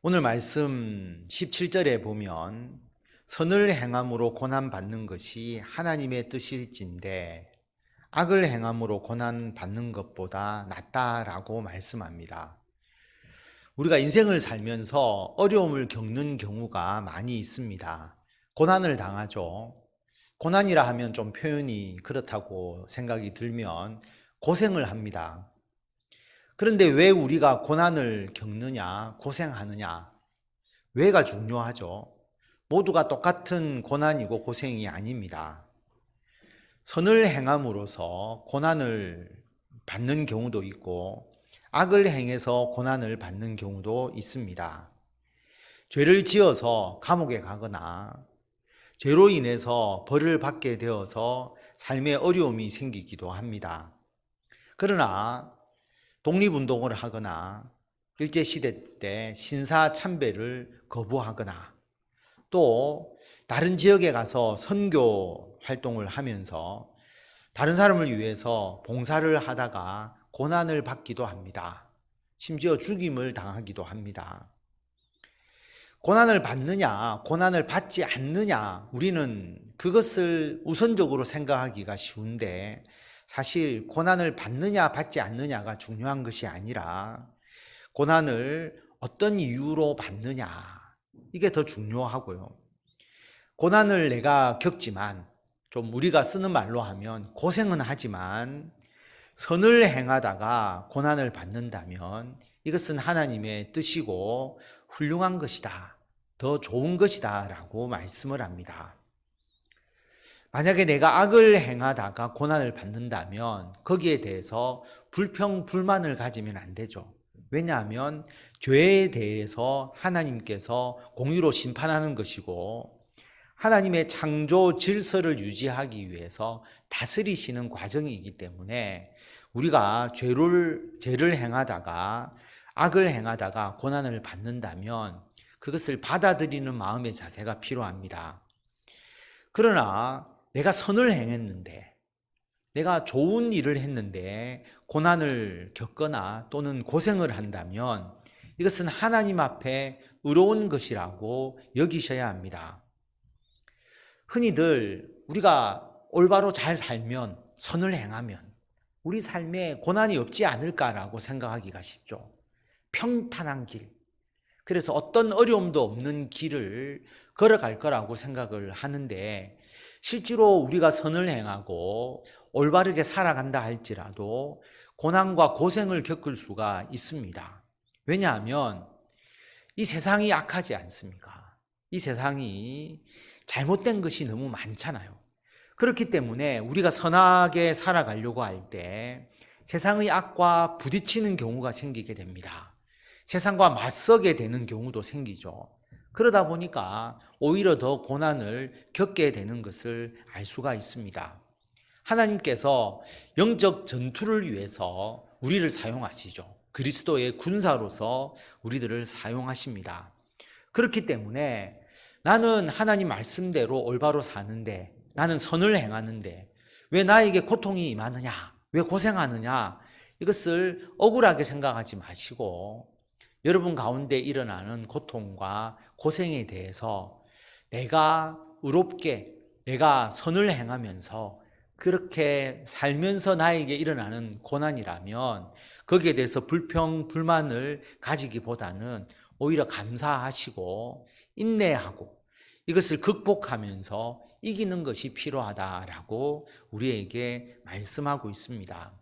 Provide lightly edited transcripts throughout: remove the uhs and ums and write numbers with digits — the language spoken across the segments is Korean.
오늘 말씀 17절에 보면 선을 행함으로 고난받는 것이 하나님의 뜻일진데 악을 행함으로 고난받는 것보다 낫다라고 말씀합니다. 우리가 인생을 살면서 어려움을 겪는 경우가 많이 있습니다. 고난을 당하죠. 고난이라 하면 좀 표현이 그렇다고 생각이 들면 고생을 합니다. 그런데 왜 우리가 고난을 겪느냐, 고생하느냐? 왜가 중요하죠. 모두가 똑같은 고난이고 고생이 아닙니다. 선을 행함으로써 고난을 받는 경우도 있고 악을 행해서 고난을 받는 경우도 있습니다. 죄를 지어서 감옥에 가거나 죄로 인해서 벌을 받게 되어서 삶에 어려움이 생기기도 합니다. 그러나 독립운동을 하거나 일제시대 때 신사참배를 거부하거나 또 다른 지역에 가서 선교 활동을 하면서 다른 사람을 위해서 봉사를 하다가 고난을 받기도 합니다. 심지어 죽임을 당하기도 합니다. 고난을 받느냐, 고난을 받지 않느냐, 우리는 그것을 우선적으로 생각하기가 쉬운데 사실 고난을 받느냐, 받지 않느냐가 중요한 것이 아니라 고난을 어떤 이유로 받느냐, 이게 더 중요하고요. 고난을 내가 겪지만, 좀 우리가 쓰는 말로 하면 고생은 하지만 선을 행하다가 고난을 받는다면 이것은 하나님의 뜻이고 훌륭한 것이다, 더 좋은 것이다 라고 말씀을 합니다. 만약에 내가 악을 행하다가 고난을 받는다면 거기에 대해서 불평, 불만을 가지면 안 되죠. 왜냐하면 죄에 대해서 하나님께서 공의로 심판하는 것이고 하나님의 창조 질서를 유지하기 위해서 다스리시는 과정이기 때문에 우리가 죄를 행하다가 악을 행하다가 고난을 받는다면 그것을 받아들이는 마음의 자세가 필요합니다. 그러나 내가 선을 행했는데, 내가 좋은 일을 했는데 고난을 겪거나 또는 고생을 한다면 이것은 하나님 앞에 의로운 것이라고 여기셔야 합니다. 흔히들 우리가 올바로 잘 살면, 선을 행하면 우리 삶에 고난이 없지 않을까라고 생각하기가 쉽죠. 평탄한 길, 그래서 어떤 어려움도 없는 길을 걸어갈 거라고 생각을 하는데 실제로 우리가 선을 행하고 올바르게 살아간다 할지라도 고난과 고생을 겪을 수가 있습니다. 왜냐하면 이 세상이 악하지 않습니까? 이 세상이 잘못된 것이 너무 많잖아요. 그렇기 때문에 우리가 선하게 살아가려고 할 때 세상의 악과 부딪히는 경우가 생기게 됩니다. 세상과 맞서게 되는 경우도 생기죠. 그러다 보니까 오히려 더 고난을 겪게 되는 것을 알 수가 있습니다. 하나님께서 영적 전투를 위해서 우리를 사용하시죠. 그리스도의 군사로서 우리들을 사용하십니다. 그렇기 때문에 나는 하나님 말씀대로 올바로 사는데, 나는 선을 행하는데 왜 나에게 고통이 임하느냐, 왜 고생하느냐, 이것을 억울하게 생각하지 마시고 여러분 가운데 일어나는 고통과 고생에 대해서 내가 의롭게, 내가 선을 행하면서 그렇게 살면서 나에게 일어나는 고난이라면 거기에 대해서 불평, 불만을 가지기보다는 오히려 감사하시고 인내하고 이것을 극복하면서 이기는 것이 필요하다라고 우리에게 말씀하고 있습니다.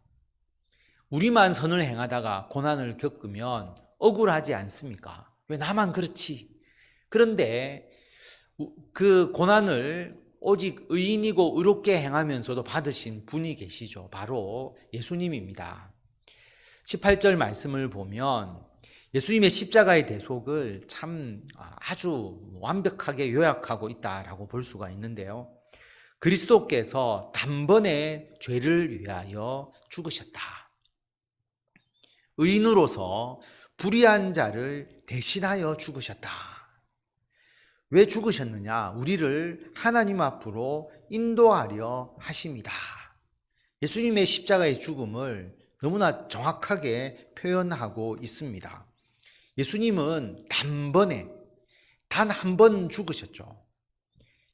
우리만 선을 행하다가 고난을 겪으면 억울하지 않습니까? 왜 나만 그렇지? 그런데 그 고난을 오직 의인이고 의롭게 행하면서도 받으신 분이 계시죠. 바로 예수님입니다. 18절 말씀을 보면 예수님의 십자가의 대속을 참 아주 완벽하게 요약하고 있다라고 볼 수가 있는데요. 그리스도께서 단번에 죄를 위하여 죽으셨다. 의인으로서 불의한 자를 대신하여 죽으셨다. 왜 죽으셨느냐? 우리를 하나님 앞으로 인도하려 하십니다. 예수님의 십자가의 죽음을 너무나 정확하게 표현하고 있습니다. 예수님은 단번에 단 한 번 죽으셨죠.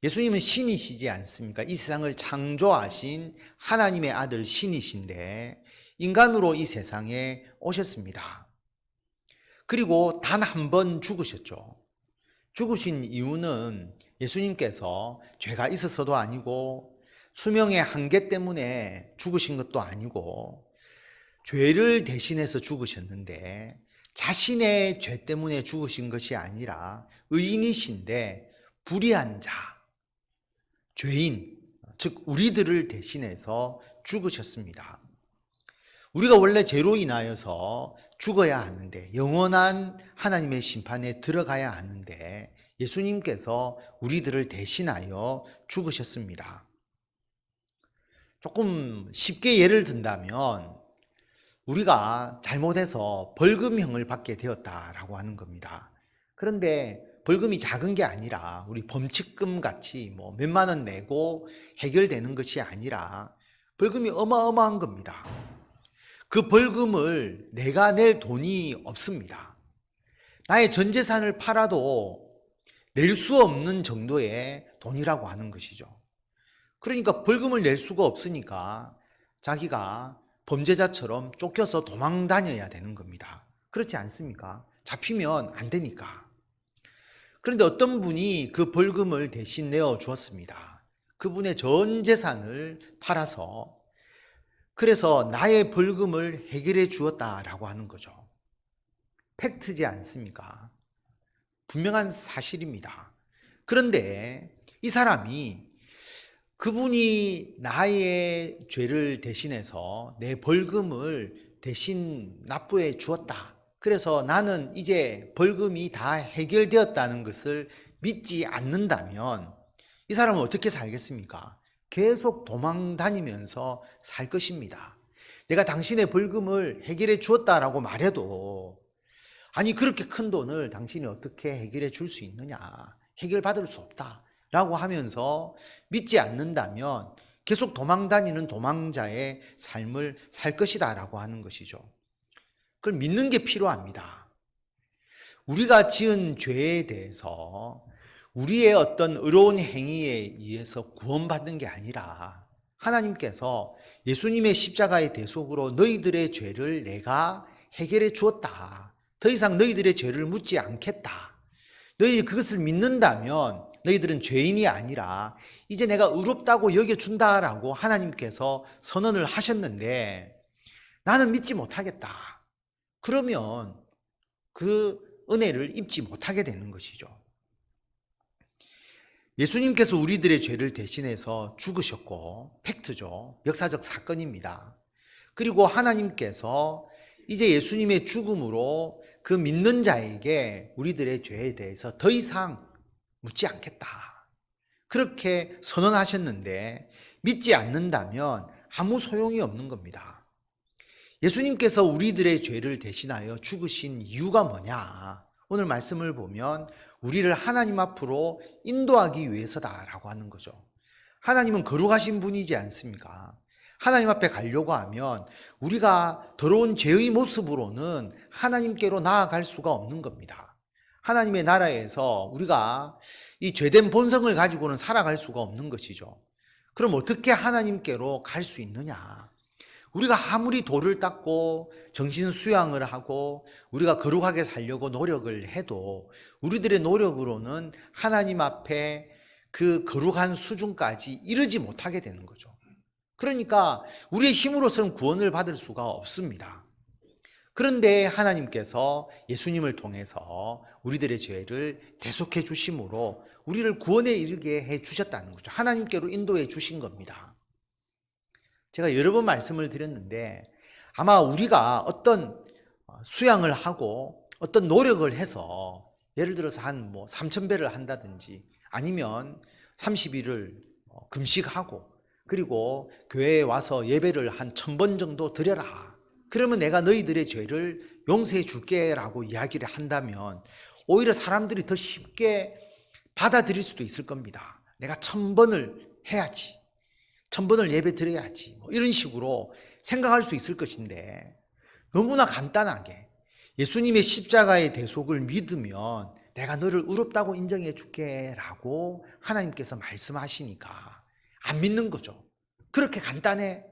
예수님은 신이시지 않습니까? 이 세상을 창조하신 하나님의 아들 신이신데 인간으로 이 세상에 오셨습니다. 그리고 단 한 번 죽으셨죠. 죽으신 이유는 예수님께서 죄가 있어서도 아니고 수명의 한계 때문에 죽으신 것도 아니고 죄를 대신해서 죽으셨는데 자신의 죄 때문에 죽으신 것이 아니라 의인이신데 불의한 자, 죄인, 즉 우리들을 대신해서 죽으셨습니다. 우리가 원래 죄로 인하여서 죽어야 하는데 영원한 하나님의 심판에 들어가야 하는데 예수님께서 우리들을 대신하여 죽으셨습니다. 조금 쉽게 예를 든다면 우리가 잘못해서 벌금형을 받게 되었다라고 하는 겁니다. 그런데 벌금이 작은 게 아니라 우리 범칙금 같이 뭐 몇만 원 내고 해결되는 것이 아니라 벌금이 어마어마한 겁니다. 그 벌금을 내가 낼 돈이 없습니다. 나의 전 재산을 팔아도 낼 수 없는 정도의 돈이라고 하는 것이죠. 그러니까 벌금을 낼 수가 없으니까 자기가 범죄자처럼 쫓겨서 도망 다녀야 되는 겁니다. 그렇지 않습니까? 잡히면 안 되니까. 그런데 어떤 분이 그 벌금을 대신 내어 주었습니다. 그분의 전 재산을 팔아서 그래서 나의 벌금을 해결해 주었다라고 하는 거죠. 팩트지 않습니까? 분명한 사실입니다. 그런데 이 사람이 그분이 나의 죄를 대신해서 내 벌금을 대신 납부해 주었다. 그래서 나는 이제 벌금이 다 해결되었다는 것을 믿지 않는다면 이 사람은 어떻게 살겠습니까? 계속 도망 다니면서 살 것입니다. 내가 당신의 벌금을 해결해 주었다라고 말해도 아니 그렇게 큰 돈을 당신이 어떻게 해결해 줄 수 있느냐, 해결받을 수 없다 라고 하면서 믿지 않는다면 계속 도망 다니는 도망자의 삶을 살 것이다 라고 하는 것이죠. 그걸 믿는 게 필요합니다. 우리가 지은 죄에 대해서 우리의 어떤 의로운 행위에 의해서 구원받는 게 아니라 하나님께서 예수님의 십자가의 대속으로 너희들의 죄를 내가 해결해 주었다. 더 이상 너희들의 죄를 묻지 않겠다. 너희 그것을 믿는다면 너희들은 죄인이 아니라 이제 내가 의롭다고 여겨준다라고 하나님께서 선언을 하셨는데 나는 믿지 못하겠다. 그러면 그 은혜를 입지 못하게 되는 것이죠. 예수님께서 우리들의 죄를 대신해서 죽으셨고 팩트죠. 역사적 사건입니다. 그리고 하나님께서 이제 예수님의 죽음으로 그 믿는 자에게 우리들의 죄에 대해서 더 이상 묻지 않겠다. 그렇게 선언하셨는데 믿지 않는다면 아무 소용이 없는 겁니다. 예수님께서 우리들의 죄를 대신하여 죽으신 이유가 뭐냐? 오늘 말씀을 보면 우리를 하나님 앞으로 인도하기 위해서다라고 하는 거죠. 하나님은 거룩하신 분이지 않습니까? 하나님 앞에 가려고 하면 우리가 더러운 죄의 모습으로는 하나님께로 나아갈 수가 없는 겁니다. 하나님의 나라에서 우리가 이 죄된 본성을 가지고는 살아갈 수가 없는 것이죠. 그럼 어떻게 하나님께로 갈 수 있느냐? 우리가 아무리 돌을 닦고 정신 수양을 하고 우리가 거룩하게 살려고 노력을 해도 우리들의 노력으로는 하나님 앞에 그 거룩한 수준까지 이르지 못하게 되는 거죠. 그러니까 우리의 힘으로서는 구원을 받을 수가 없습니다. 그런데 하나님께서 예수님을 통해서 우리들의 죄를 대속해 주심으로 우리를 구원에 이르게 해 주셨다는 거죠. 하나님께로 인도해 주신 겁니다. 제가 여러 번 말씀을 드렸는데 아마 우리가 어떤 수양을 하고 어떤 노력을 해서 예를 들어서 한 3,000배를 한다든지 아니면 30일을 금식하고 그리고 교회에 와서 예배를 한 1,000번 정도 드려라. 그러면 내가 너희들의 죄를 용서해 줄게 라고 이야기를 한다면 오히려 사람들이 더 쉽게 받아들일 수도 있을 겁니다. 내가 1,000번을 해야지. 1,000번을 예배 드려야지. 이런 식으로 생각할 수 있을 것인데 너무나 간단하게 예수님의 십자가의 대속을 믿으면 내가 너를 의롭다고 인정해 줄게 라고 하나님께서 말씀하시니까 안 믿는 거죠. 그렇게 간단해?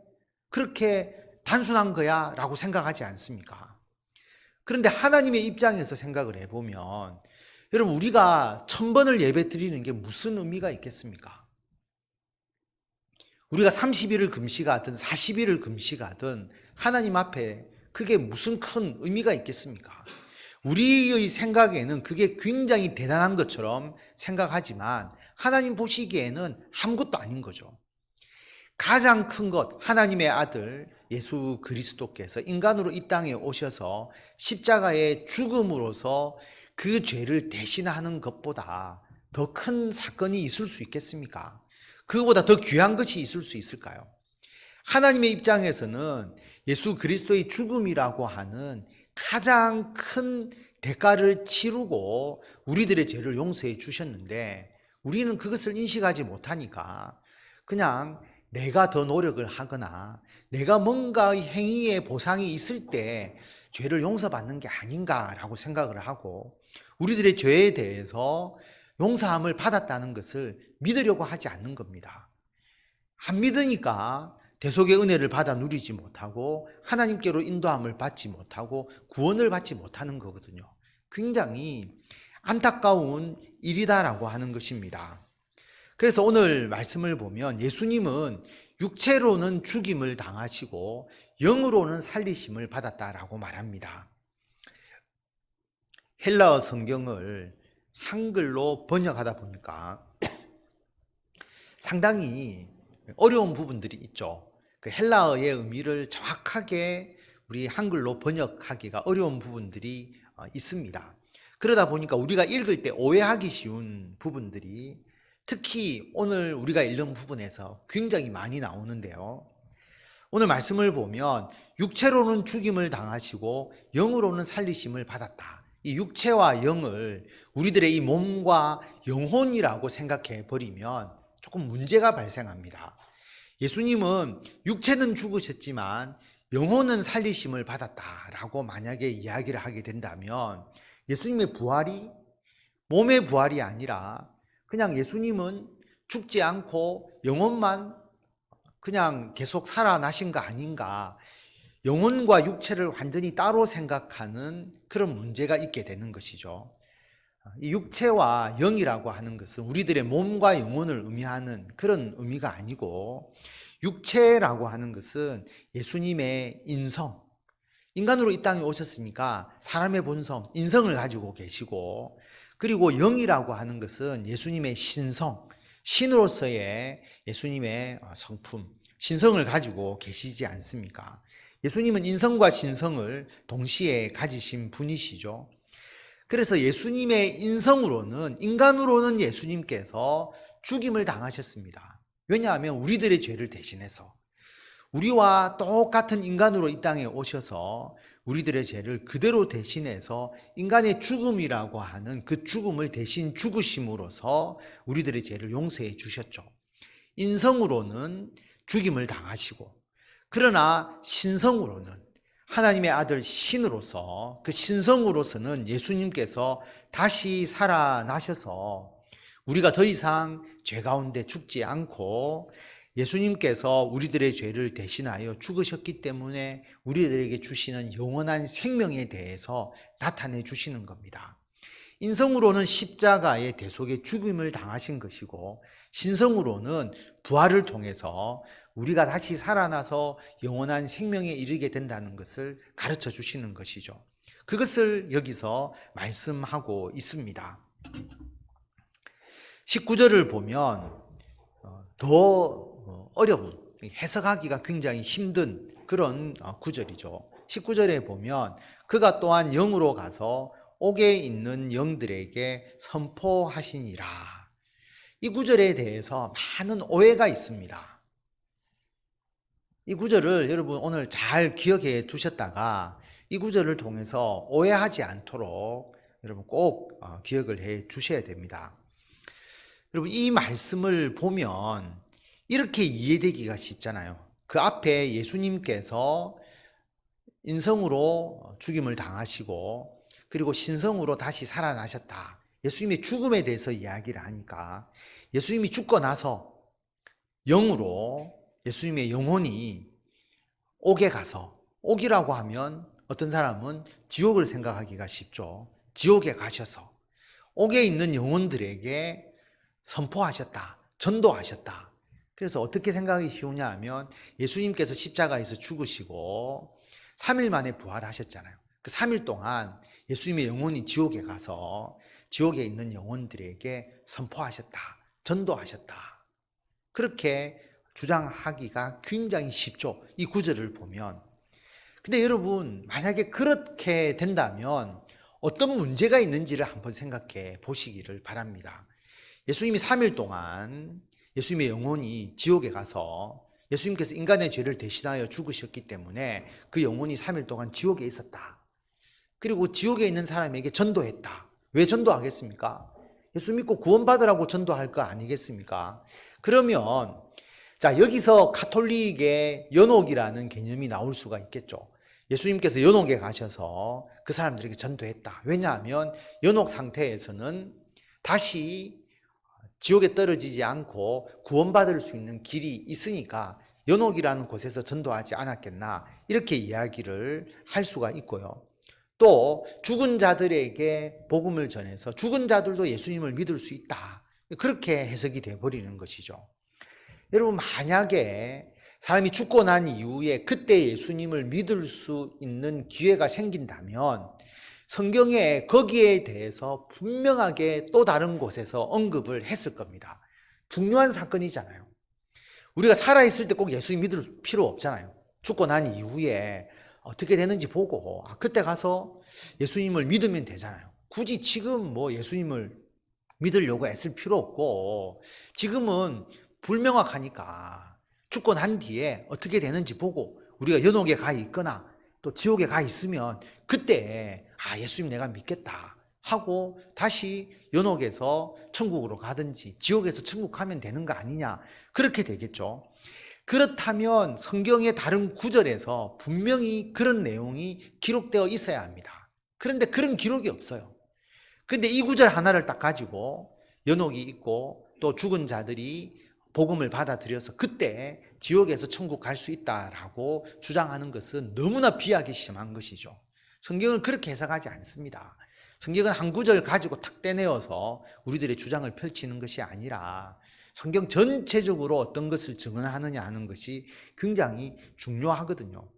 그렇게 단순한 거야? 라고 생각하지 않습니까? 그런데 하나님의 입장에서 생각을 해보면 여러분, 우리가 1000번을 예배 드리는 게 무슨 의미가 있겠습니까? 우리가 30일을 금식하든 40일을 금식하든 하나님 앞에 그게 무슨 큰 의미가 있겠습니까? 우리의 생각에는 그게 굉장히 대단한 것처럼 생각하지만 하나님 보시기에는 아무것도 아닌 거죠. 가장 큰 것, 하나님의 아들 예수 그리스도께서 인간으로 이 땅에 오셔서 십자가의 죽음으로서 그 죄를 대신하는 것보다 더 큰 사건이 있을 수 있겠습니까? 그거보다 더 귀한 것이 있을 수 있을까요? 하나님의 입장에서는 예수 그리스도의 죽음이라고 하는 가장 큰 대가를 치르고 우리들의 죄를 용서해 주셨는데 우리는 그것을 인식하지 못하니까 그냥 내가 더 노력을 하거나 내가 뭔가의 행위의 보상이 있을 때 죄를 용서받는 게 아닌가라고 생각을 하고 우리들의 죄에 대해서 용서함을 받았다는 것을 믿으려고 하지 않는 겁니다. 안 믿으니까 대속의 은혜를 받아 누리지 못하고 하나님께로 인도함을 받지 못하고 구원을 받지 못하는 거거든요. 굉장히 안타까운 일이다라고 하는 것입니다. 그래서 오늘 말씀을 보면 예수님은 육체로는 죽임을 당하시고 영으로는 살리심을 받았다라고 말합니다. 헬라어 성경을 한글로 번역하다 보니까 상당히 어려운 부분들이 있죠. 그 헬라어의 의미를 정확하게 우리 한글로 번역하기가 어려운 부분들이 있습니다. 그러다 보니까 우리가 읽을 때 오해하기 쉬운 부분들이 특히 오늘 우리가 읽는 부분에서 굉장히 많이 나오는데요. 오늘 말씀을 보면 육체로는 죽임을 당하시고 영으로는 살리심을 받았다. 이 육체와 영을 우리들의 이 몸과 영혼이라고 생각해 버리면 조금 문제가 발생합니다. 예수님은 육체는 죽으셨지만 영혼은 살리심을 받았다라고 만약에 이야기를 하게 된다면 예수님의 부활이 몸의 부활이 아니라 그냥 예수님은 죽지 않고 영혼만 그냥 계속 살아나신 거 아닌가, 영혼과 육체를 완전히 따로 생각하는 그런 문제가 있게 되는 것이죠. 이 육체와 영이라고 하는 것은 우리들의 몸과 영혼을 의미하는 그런 의미가 아니고 육체라고 하는 것은 예수님의 인성, 인간으로 이 땅에 오셨으니까 사람의 본성, 인성을 가지고 계시고 그리고 영이라고 하는 것은 예수님의 신성, 신으로서의 예수님의 성품, 신성을 가지고 계시지 않습니까? 예수님은 인성과 신성을 동시에 가지신 분이시죠. 그래서 예수님의 인성으로는, 인간으로는 예수님께서 죽임을 당하셨습니다. 왜냐하면 우리들의 죄를 대신해서 우리와 똑같은 인간으로 이 땅에 오셔서 우리들의 죄를 그대로 대신해서 인간의 죽음이라고 하는 그 죽음을 대신 죽으심으로써 우리들의 죄를 용서해 주셨죠. 인성으로는 죽임을 당하시고 그러나 신성으로는 하나님의 아들 신으로서 그 신성으로서는 예수님께서 다시 살아나셔서 우리가 더 이상 죄 가운데 죽지 않고 예수님께서 우리들의 죄를 대신하여 죽으셨기 때문에 우리들에게 주시는 영원한 생명에 대해서 나타내 주시는 겁니다. 인성으로는 십자가의 대속의 죽임을 당하신 것이고 신성으로는 부활을 통해서 우리가 다시 살아나서 영원한 생명에 이르게 된다는 것을 가르쳐 주시는 것이죠. 그것을 여기서 말씀하고 있습니다. 19절을 보면 더 어려운, 해석하기가 굉장히 힘든 그런 구절이죠. 19절에 보면 그가 또한 영으로 가서 옥에 있는 영들에게 선포하시니라. 이 구절에 대해서 많은 오해가 있습니다. 이 구절을 여러분 오늘 잘 기억해 두셨다가 이 구절을 통해서 오해하지 않도록 여러분 꼭 기억을 해 주셔야 됩니다. 여러분 이 말씀을 보면 이렇게 이해되기가 쉽잖아요. 그 앞에 예수님께서 인성으로 죽임을 당하시고 그리고 신성으로 다시 살아나셨다. 예수님의 죽음에 대해서 이야기를 하니까 예수님이 죽고 나서 영으로 예수님의 영혼이 옥에 가서, 옥이라고 하면 어떤 사람은 지옥을 생각하기가 쉽죠. 지옥에 가셔서 옥에 있는 영혼들에게 선포하셨다. 전도하셨다. 그래서 어떻게 생각하기 쉬우냐 하면 예수님께서 십자가에서 죽으시고 3일 만에 부활하셨잖아요. 그 3일 동안 예수님의 영혼이 지옥에 가서 지옥에 있는 영혼들에게 선포하셨다. 전도하셨다. 그렇게 주장하기가 굉장히 쉽죠. 이 구절을 보면. 근데 여러분, 만약에 그렇게 된다면 어떤 문제가 있는지를 한번 생각해 보시기를 바랍니다. 예수님이 3일 동안 예수님의 영혼이 지옥에 가서 예수님께서 인간의 죄를 대신하여 죽으셨기 때문에 그 영혼이 3일 동안 지옥에 있었다. 그리고 지옥에 있는 사람에게 전도했다. 왜 전도하겠습니까? 예수 믿고 구원받으라고 전도할 거 아니겠습니까? 그러면 자, 여기서 가톨릭의 연옥이라는 개념이 나올 수가 있겠죠. 예수님께서 연옥에 가셔서 그 사람들에게 전도했다. 왜냐하면 연옥 상태에서는 다시 지옥에 떨어지지 않고 구원받을 수 있는 길이 있으니까 연옥이라는 곳에서 전도하지 않았겠나 이렇게 이야기를 할 수가 있고요. 또 죽은 자들에게 복음을 전해서 죽은 자들도 예수님을 믿을 수 있다. 그렇게 해석이 돼버리는 것이죠. 여러분, 만약에 사람이 죽고 난 이후에 그때 예수님을 믿을 수 있는 기회가 생긴다면 성경에 거기에 대해서 분명하게 또 다른 곳에서 언급을 했을 겁니다. 중요한 사건이잖아요. 우리가 살아있을 때 꼭 예수님 믿을 필요 없잖아요. 죽고 난 이후에 어떻게 되는지 보고 그때 가서 예수님을 믿으면 되잖아요. 굳이 지금 뭐 예수님을 믿으려고 애쓸 필요 없고 지금은 불명확하니까 죽고 난 뒤에 어떻게 되는지 보고 우리가 연옥에 가 있거나 또 지옥에 가 있으면 그때 예수님 내가 믿겠다 하고 다시 연옥에서 천국으로 가든지 지옥에서 천국 가면 되는 거 아니냐 그렇게 되겠죠. 그렇다면 성경의 다른 구절에서 분명히 그런 내용이 기록되어 있어야 합니다. 그런데 그런 기록이 없어요. 근데 이 구절 하나를 딱 가지고 연옥이 있고 또 죽은 자들이 복음을 받아들여서 그때 지옥에서 천국 갈 수 있다라고 주장하는 것은 너무나 비약이 심한 것이죠. 성경은 그렇게 해석하지 않습니다. 성경은 한 구절 가지고 탁 떼내어서 우리들의 주장을 펼치는 것이 아니라 성경 전체적으로 어떤 것을 증언하느냐 하는 것이 굉장히 중요하거든요.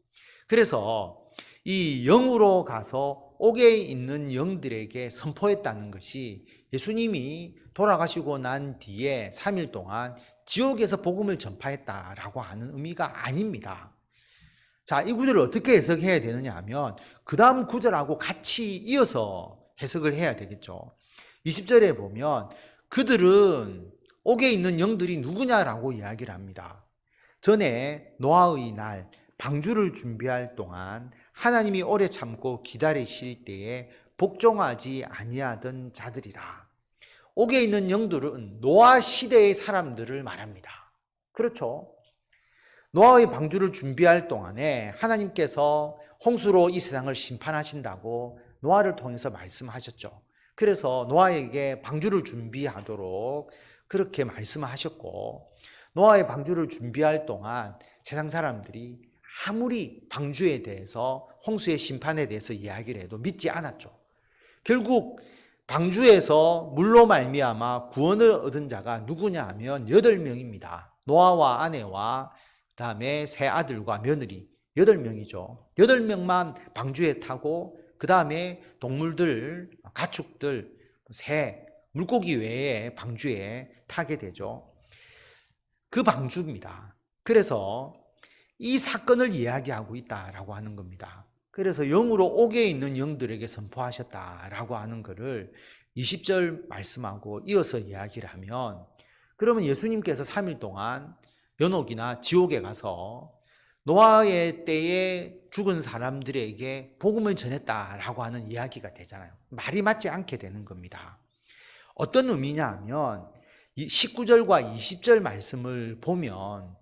그래서 이 영으로 가서 옥에 있는 영들에게 선포했다는 것이 예수님이 돌아가시고 난 뒤에 3일 동안 지옥에서 복음을 전파했다라고 하는 의미가 아닙니다. 자, 이 구절을 어떻게 해석해야 되느냐 하면 그 다음 구절하고 같이 이어서 해석을 해야 되겠죠. 20절에 보면 그들은 옥에 있는 영들이 누구냐라고 이야기를 합니다. 전에 노아의 날 방주를 준비할 동안 하나님이 오래 참고 기다리실 때에 복종하지 아니하던 자들이라. 옥에 있는 영들은 노아 시대의 사람들을 말합니다. 그렇죠? 노아의 방주를 준비할 동안에 하나님께서 홍수로 이 세상을 심판하신다고 노아를 통해서 말씀하셨죠. 그래서 노아에게 방주를 준비하도록 그렇게 말씀하셨고 노아의 방주를 준비할 동안 세상 사람들이 아무리 방주에 대해서 홍수의 심판에 대해서 이야기를 해도 믿지 않았죠. 결국 방주에서 물로 말미암아 구원을 얻은 자가 누구냐 하면 8명입니다. 노아와 아내와 그다음에 세 아들과 며느리 8명이죠. 8명만 방주에 타고 그다음에 동물들, 가축들, 새, 물고기 외에 방주에 타게 되죠. 그 방주입니다. 그래서 이 사건을 이야기하고 있다라고 하는 겁니다. 그래서 영으로 옥에 있는 영들에게 선포하셨다라고 하는 것을 20절 말씀하고 이어서 이야기를 하면 그러면 예수님께서 3일 동안 연옥이나 지옥에 가서 노아의 때에 죽은 사람들에게 복음을 전했다라고 하는 이야기가 되잖아요. 말이 맞지 않게 되는 겁니다. 어떤 의미냐 하면 19절과 20절 말씀을 보면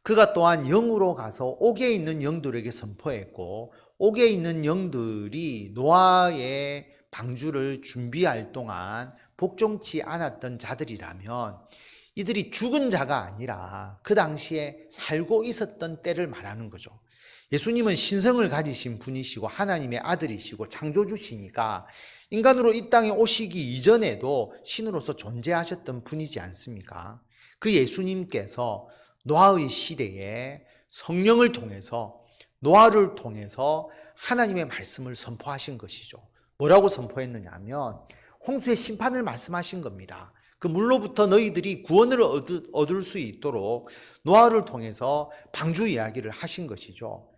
그가 또한 영으로 가서 옥에 있는 영들에게 선포했고 옥에 있는 영들이 노아의 방주를 준비할 동안 복종치 않았던 자들이라면 이들이 죽은 자가 아니라 그 당시에 살고 있었던 때를 말하는 거죠. 예수님은 신성을 가지신 분이시고 하나님의 아들이시고 창조주시니까 인간으로 이 땅에 오시기 이전에도 신으로서 존재하셨던 분이지 않습니까? 그 예수님께서 노아의 시대에 성령을 통해서 노아를 통해서 하나님의 말씀을 선포하신 것이죠. 뭐라고 선포했느냐 하면 홍수의 심판을 말씀하신 겁니다. 그 물로부터 너희들이 구원을 얻을 수 있도록 노아를 통해서 방주 이야기를 하신 것이죠.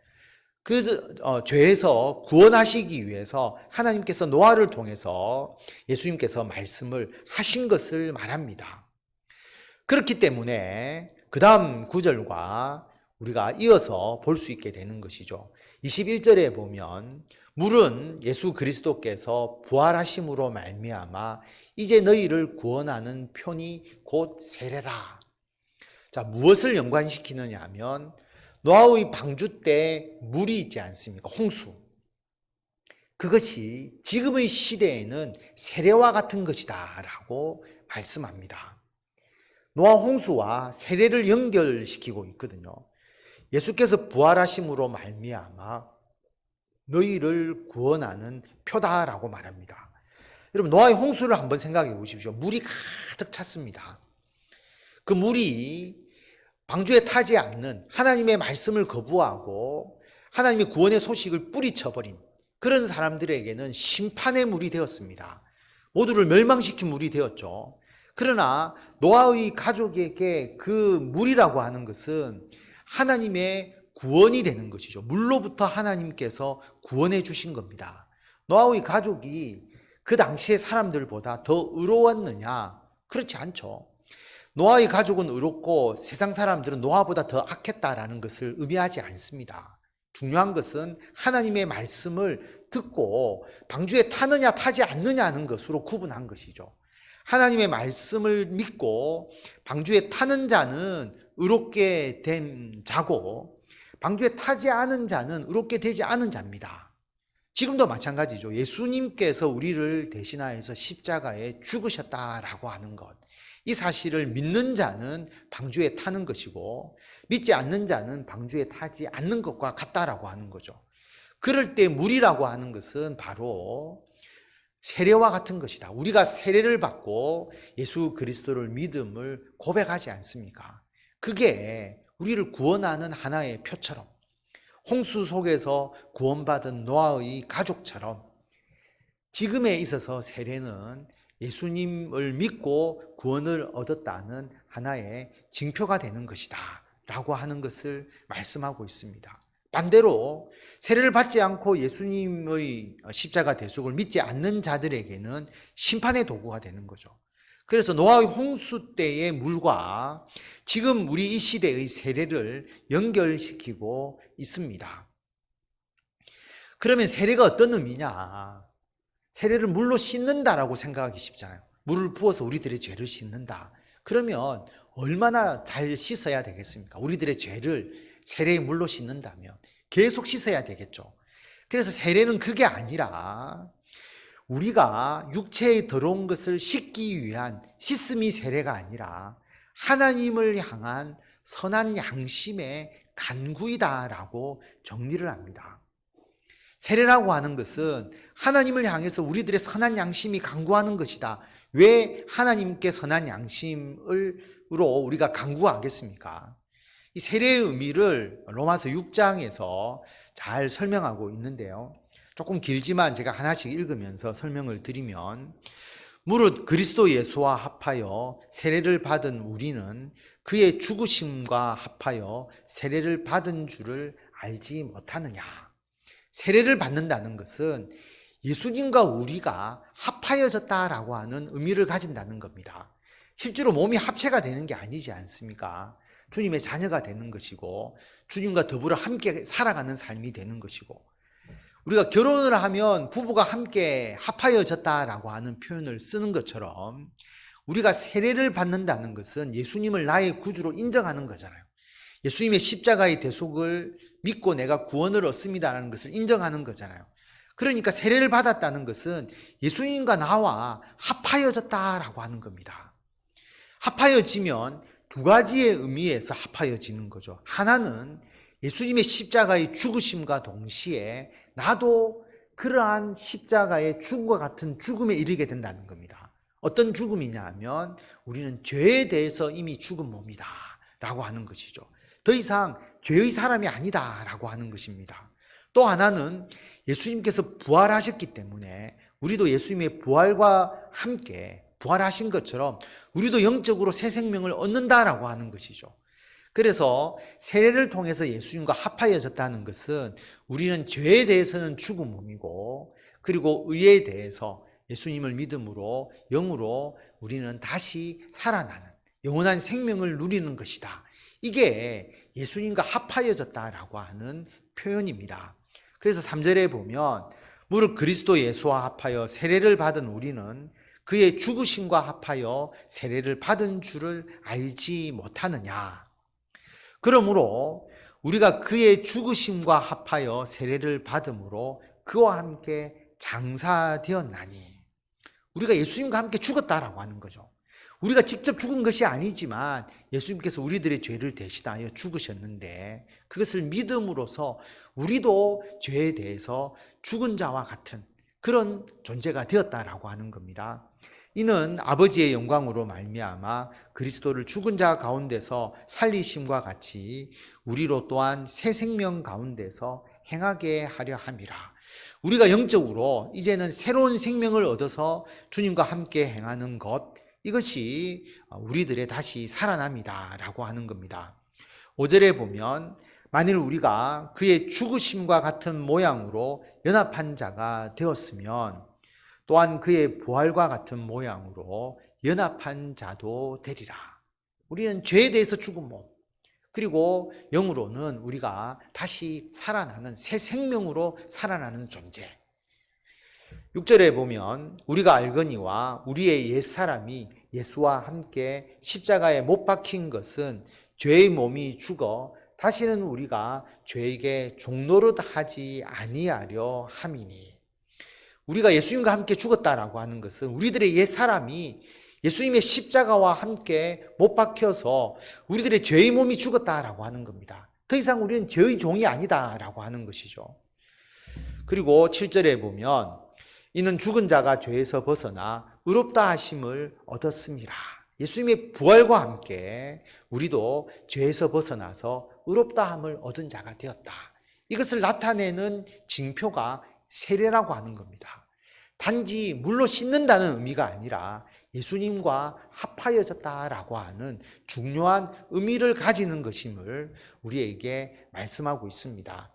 죄에서 구원하시기 위해서 하나님께서 노아를 통해서 예수님께서 말씀을 하신 것을 말합니다. 그렇기 때문에 그 다음 구절과 우리가 이어서 볼 수 있게 되는 것이죠. 21절에 보면 물은 예수 그리스도께서 부활하심으로 말미암아 이제 너희를 구원하는 편이 곧 세례라. 자, 무엇을 연관시키느냐 하면 노아의 방주 때 물이 있지 않습니까? 홍수. 그것이 지금의 시대에는 세례와 같은 것이다 라고 말씀합니다. 노아 홍수와 세례를 연결시키고 있거든요. 예수께서 부활하심으로 말미암아 너희를 구원하는 표다라고 말합니다. 여러분, 노아의 홍수를 한번 생각해 보십시오. 물이 가득 찼습니다. 그 물이 방주에 타지 않는, 하나님의 말씀을 거부하고 하나님의 구원의 소식을 뿌리쳐버린 그런 사람들에게는 심판의 물이 되었습니다. 모두를 멸망시킨 물이 되었죠. 그러나 노아의 가족에게 그 물이라고 하는 것은 하나님의 구원이 되는 것이죠. 물로부터 하나님께서 구원해 주신 겁니다. 노아의 가족이 그 당시의 사람들보다 더 의로웠느냐? 그렇지 않죠. 노아의 가족은 의롭고 세상 사람들은 노아보다 더 악했다라는 것을 의미하지 않습니다. 중요한 것은 하나님의 말씀을 듣고 방주에 타느냐 타지 않느냐는 것으로 구분한 것이죠. 하나님의 말씀을 믿고 방주에 타는 자는 의롭게 된 자고 방주에 타지 않은 자는 의롭게 되지 않은 자입니다. 지금도 마찬가지죠. 예수님께서 우리를 대신하여서 십자가에 죽으셨다라고 하는 것. 이 사실을 믿는 자는 방주에 타는 것이고 믿지 않는 자는 방주에 타지 않는 것과 같다라고 하는 거죠. 그럴 때 물이라고 하는 것은 바로 세례와 같은 것이다. 우리가 세례를 받고 예수 그리스도를 믿음을 고백하지 않습니까? 그게 우리를 구원하는 하나의 표처럼 홍수 속에서 구원받은 노아의 가족처럼 지금에 있어서 세례는 예수님을 믿고 구원을 얻었다는 하나의 징표가 되는 것이다 라고 하는 것을 말씀하고 있습니다. 반대로 세례를 받지 않고 예수님의 십자가 대속을 믿지 않는 자들에게는 심판의 도구가 되는 거죠. 그래서 노아의 홍수 때의 물과 지금 우리 이 시대의 세례를 연결시키고 있습니다. 그러면 세례가 어떤 의미냐? 세례를 물로 씻는다라고 생각하기 쉽잖아요. 물을 부어서 우리들의 죄를 씻는다. 그러면 얼마나 잘 씻어야 되겠습니까? 우리들의 죄를 세례의 물로 씻는다면 계속 씻어야 되겠죠. 그래서 세례는 그게 아니라 우리가 육체에 들어온 것을 씻기 위한 씻음이 세례가 아니라 하나님을 향한 선한 양심의 간구이다라고 정리를 합니다. 세례라고 하는 것은 하나님을 향해서 우리들의 선한 양심이 간구하는 것이다. 왜 하나님께 선한 양심으로 우리가 간구하겠습니까? 이 세례의 의미를 로마서 6장에서 잘 설명하고 있는데요. 조금 길지만 제가 하나씩 읽으면서 설명을 드리면 무릇 그리스도 예수와 합하여 세례를 받은 우리는 그의 죽으심과 합하여 세례를 받은 줄을 알지 못하느냐. 세례를 받는다는 것은 예수님과 우리가 합하여졌다라고 하는 의미를 가진다는 겁니다. 실제로 몸이 합체가 되는 게 아니지 않습니까? 주님의 자녀가 되는 것이고 주님과 더불어 함께 살아가는 삶이 되는 것이고 우리가 결혼을 하면 부부가 함께 합하여졌다라고 하는 표현을 쓰는 것처럼 우리가 세례를 받는다는 것은 예수님을 나의 구주로 인정하는 거잖아요. 예수님의 십자가의 대속을 믿고 내가 구원을 얻습니다라는 것을 인정하는 거잖아요. 그러니까 세례를 받았다는 것은 예수님과 나와 합하여졌다라고 하는 겁니다. 합하여지면 두 가지의 의미에서 합하여지는 거죠. 하나는 예수님의 십자가의 죽으심과 동시에 나도 그러한 십자가의 죽음과 같은 죽음에 이르게 된다는 겁니다. 어떤 죽음이냐 하면 우리는 죄에 대해서 이미 죽은 몸이다 라고 하는 것이죠. 더 이상 죄의 사람이 아니다 라고 하는 것입니다. 또 하나는 예수님께서 부활하셨기 때문에 우리도 예수님의 부활과 함께 부활하신 것처럼 우리도 영적으로 새 생명을 얻는다라고 하는 것이죠. 그래서 세례를 통해서 예수님과 합하여졌다는 것은 우리는 죄에 대해서는 죽은 몸이고 그리고 의에 대해서 예수님을 믿음으로 영으로 우리는 다시 살아나는 영원한 생명을 누리는 것이다. 이게 예수님과 합하여졌다라고 하는 표현입니다. 그래서 3절에 보면 무릇 그리스도 예수와 합하여 세례를 받은 우리는 그의 죽으심과 합하여 세례를 받은 줄을 알지 못하느냐. 그러므로 우리가 그의 죽으심과 합하여 세례를 받음으로 그와 함께 장사되었나니. 우리가 예수님과 함께 죽었다라고 하는 거죠. 우리가 직접 죽은 것이 아니지만 예수님께서 우리들의 죄를 대신하여 죽으셨는데 그것을 믿음으로써 우리도 죄에 대해서 죽은 자와 같은 그런 존재가 되었다라고 하는 겁니다. 이는 아버지의 영광으로 말미암아 그리스도를 죽은 자 가운데서 살리심과 같이 우리로 또한 새 생명 가운데서 행하게 하려 함이라. 우리가 영적으로 이제는 새로운 생명을 얻어서 주님과 함께 행하는 것, 이것이 우리들의 다시 살아납니다 라고 하는 겁니다. 5절에 보면 만일 우리가 그의 죽으심과 같은 모양으로 연합한 자가 되었으면 또한 그의 부활과 같은 모양으로 연합한 자도 되리라. 우리는 죄에 대해서 죽은 몸, 그리고 영으로는 우리가 다시 살아나는 새 생명으로 살아나는 존재. 6절에 보면 우리가 알거니와 우리의 옛사람이 예수와 함께 십자가에 못 박힌 것은 죄의 몸이 죽어 다시는 우리가 죄에게 종노릇하지 아니하려 함이니. 우리가 예수님과 함께 죽었다라고 하는 것은 우리들의 옛사람이 예수님의 십자가와 함께 못 박혀서 우리들의 죄의 몸이 죽었다라고 하는 겁니다. 더 이상 우리는 죄의 종이 아니다라고 하는 것이죠. 그리고 7절에 보면 이는 죽은 자가 죄에서 벗어나 의롭다 하심을 얻었습니다. 예수님의 부활과 함께 우리도 죄에서 벗어나서 의롭다함을 얻은 자가 되었다. 이것을 나타내는 징표가 세례라고 하는 겁니다. 단지 물로 씻는다는 의미가 아니라 예수님과 합하여졌다라고 하는 중요한 의미를 가지는 것임을 우리에게 말씀하고 있습니다.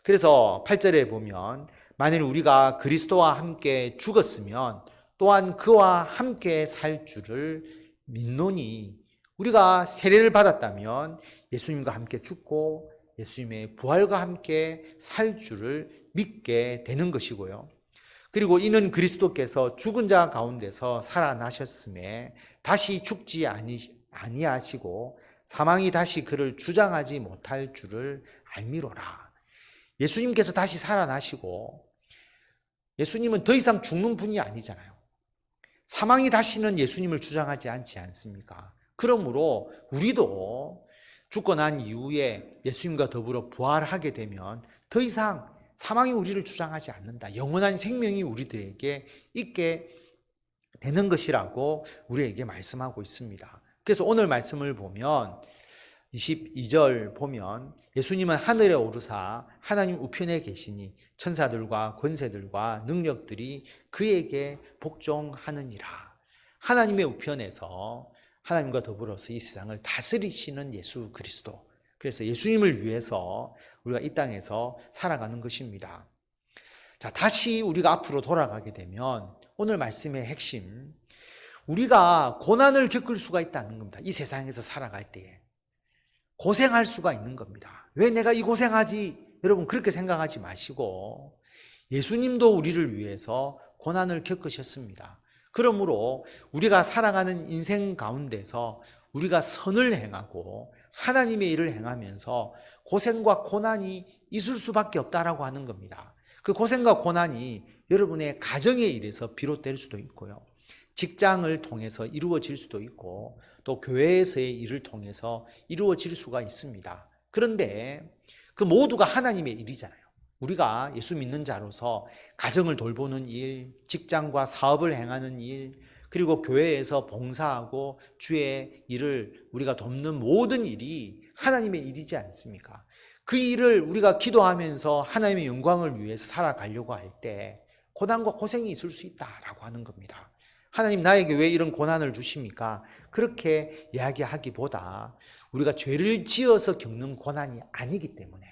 그래서 8절에 보면 만일 우리가 그리스도와 함께 죽었으면 또한 그와 함께 살 줄을 믿노니. 우리가 세례를 받았다면 예수님과 함께 죽고 예수님의 부활과 함께 살 줄을 믿게 되는 것이고요. 그리고 이는 그리스도께서 죽은 자 가운데서 살아나셨음에 다시 죽지 아니하시고 사망이 다시 그를 주장하지 못할 줄을 알미로라. 예수님께서 다시 살아나시고 예수님은 더 이상 죽는 분이 아니잖아요. 사망이 다시는 예수님을 주장하지 않지 않습니까? 그러므로 우리도 죽고 난 이후에 예수님과 더불어 부활하게 되면 더 이상 사망이 우리를 주장하지 않는다. 영원한 생명이 우리들에게 있게 되는 것이라고 우리에게 말씀하고 있습니다. 그래서 오늘 말씀을 보면 22절 보면 예수님은 하늘에 오르사 하나님 우편에 계시니 천사들과 권세들과 능력들이 그에게 복종하느니라. 하나님의 우편에서 하나님과 더불어서 이 세상을 다스리시는 예수 그리스도. 그래서 예수님을 위해서 우리가 이 땅에서 살아가는 것입니다. 자, 다시 우리가 앞으로 돌아가게 되면 오늘 말씀의 핵심, 우리가 고난을 겪을 수가 있다는 겁니다. 이 세상에서 살아갈 때에 고생할 수가 있는 겁니다. 왜 내가 이 고생하지? 여러분 그렇게 생각하지 마시고 예수님도 우리를 위해서 고난을 겪으셨습니다. 그러므로 우리가 살아가는 인생 가운데서 우리가 선을 행하고 하나님의 일을 행하면서 고생과 고난이 있을 수밖에 없다라고 하는 겁니다. 그 고생과 고난이 여러분의 가정의 일에서 비롯될 수도 있고요. 직장을 통해서 이루어질 수도 있고 또 교회에서의 일을 통해서 이루어질 수가 있습니다. 그런데 그 모두가 하나님의 일이잖아요. 우리가 예수 믿는 자로서 가정을 돌보는 일, 직장과 사업을 행하는 일, 그리고 교회에서 봉사하고 주의 일을 우리가 돕는 모든 일이 하나님의 일이지 않습니까? 그 일을 우리가 기도하면서 하나님의 영광을 위해서 살아가려고 할 때 고난과 고생이 있을 수 있다라고 하는 겁니다. 하나님 나에게 왜 이런 고난을 주십니까? 그렇게 이야기하기보다 우리가 죄를 지어서 겪는 고난이 아니기 때문에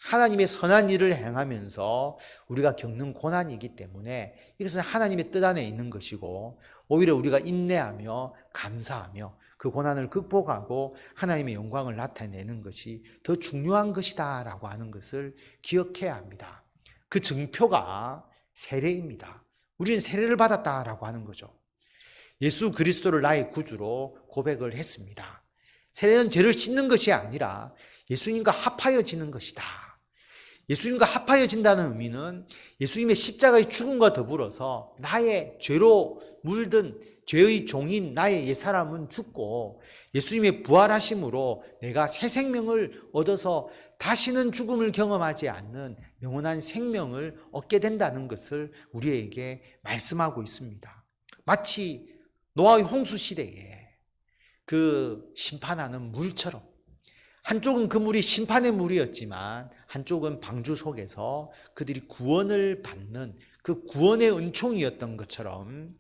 하나님의 선한 일을 행하면서 우리가 겪는 고난이기 때문에 이것은 하나님의 뜻 안에 있는 것이고 오히려 우리가 인내하며 감사하며 그 고난을 극복하고 하나님의 영광을 나타내는 것이 더 중요한 것이다 라고 하는 것을 기억해야 합니다. 그 증표가 세례입니다. 우리는 세례를 받았다라고 하는 거죠. 예수 그리스도를 나의 구주로 고백을 했습니다. 세례는 죄를 씻는 것이 아니라 예수님과 합하여지는 것이다. 예수님과 합하여진다는 의미는 예수님의 십자가의 죽음과 더불어서 나의 죄로 물든 죄의 종인 나의 옛사람은 죽고 예수님의 부활하심으로 내가 새 생명을 얻어서 다시는 죽음을 경험하지 않는 영원한 생명을 얻게 된다는 것을 우리에게 말씀하고 있습니다. 마치 노아의 홍수 시대에 그 심판하는 물처럼 한쪽은 그 물이 심판의 물이었지만 한쪽은 방주 속에서 그들이 구원을 받는 그 구원의 은총이었던 것처럼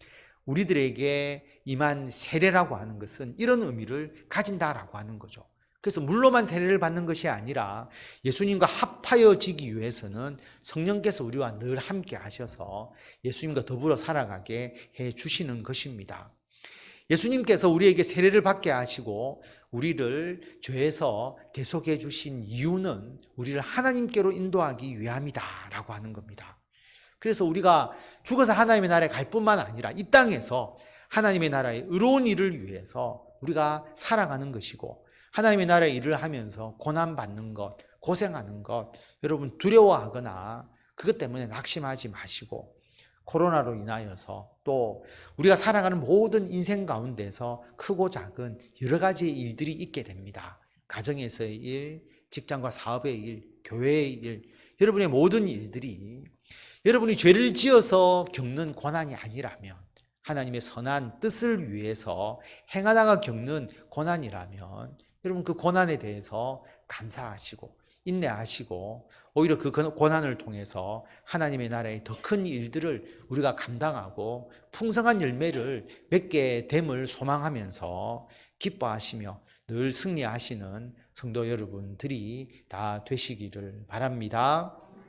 우리들에게 임한 세례라고 하는 것은 이런 의미를 가진다라고 하는 거죠. 그래서 물로만 세례를 받는 것이 아니라 예수님과 합하여지기 위해서는 성령께서 우리와 늘 함께 하셔서 예수님과 더불어 살아가게 해 주시는 것입니다. 예수님께서 우리에게 세례를 받게 하시고 우리를 죄에서 대속해 주신 이유는 우리를 하나님께로 인도하기 위함이다라고 하는 겁니다. 그래서 우리가 죽어서 하나님의 나라에 갈 뿐만 아니라 이 땅에서 하나님의 나라의 의로운 일을 위해서 우리가 살아가는 것이고 하나님의 나라의 일을 하면서 고난받는 것, 고생하는 것 여러분 두려워하거나 그것 때문에 낙심하지 마시고 코로나로 인하여서 또 우리가 살아가는 모든 인생 가운데서 크고 작은 여러 가지 일들이 있게 됩니다. 가정에서의 일, 직장과 사업의 일, 교회의 일, 여러분의 모든 일들이 여러분이 죄를 지어서 겪는 고난이 아니라면 하나님의 선한 뜻을 위해서 행하다가 겪는 고난이라면 여러분 그 고난에 대해서 감사하시고 인내하시고 오히려 그 고난을 통해서 하나님의 나라의 더 큰 일들을 우리가 감당하고 풍성한 열매를 맺게 됨을 소망하면서 기뻐하시며 늘 승리하시는 성도 여러분들이 다 되시기를 바랍니다.